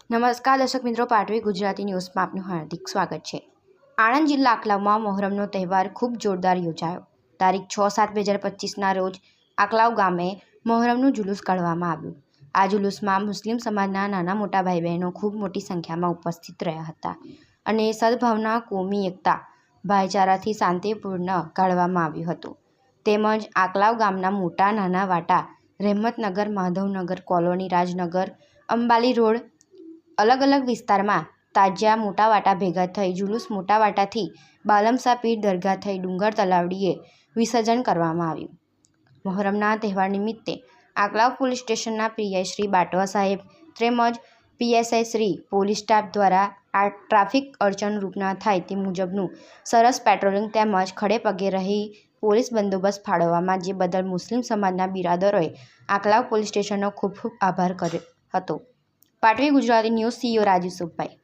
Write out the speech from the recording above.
નમસ્કાર દર્શક મિત્રો, પાટવી ગુજરાતી ન્યૂઝમાં આપનું હાર્દિક સ્વાગત છે। આણંદ જિલ્લા આકલાવમાં મોહરમનો તહેવાર ખૂબ જોરદાર યોજાયો। તારીખ 6/7/2025ના રોજ આકલાવ ગામે મોહરમનું જુલુસ કાઢવામાં આવ્યું। આ જુલુસમાં મુસ્લિમ સમાજના નાના મોટા ભાઈ બહેનો ખૂબ મોટી સંખ્યામાં ઉપસ્થિત રહ્યા હતા અને સદભાવના, કોમી એકતા, ભાઈચારાથી શાંતિપૂર્ણ કાઢવામાં આવ્યું હતું। તેમજ આકલાવ ગામના મોટા નાના વાટા, રહેમતનગર, માધવનગર કોલોની, રાજનગર, અંબાલી રોડ અલગ અલગ વિસ્તારમાં તાજિયા મોટા વાટા ભેગા થઈ જુલુસ મોટા વાટાથી બાલમશાહ પીર દરગાહ થઈ ડુંગર તલાવડીએ વિસર્જન કરવામાં આવ્યું। મોહરમના તહેવાર નિમિત્તે આકલાવ પોલીસ સ્ટેશનના પીઆઈ શ્રી બાટવા સાહેબ તેમજ પીએસઆઈ શ્રી પોલીસ સ્ટાફ દ્વારા આ ટ્રાફિક અડચણરૂપ ન થાય તે મુજબનું સરસ પેટ્રોલિંગ તેમજ ખડે પગે રહી પોલીસ બંદોબસ્ત ફાળવવામાં જે બદલ મુસ્લિમ સમાજના બિરાદરોએ આકલાવ પોલીસ સ્ટેશનનો ખૂબ ખૂબ આભાર કર્યો હતો। પાટવી ગુજરાતી ન્યૂઝ CEO રાજુ સુખભાઈ।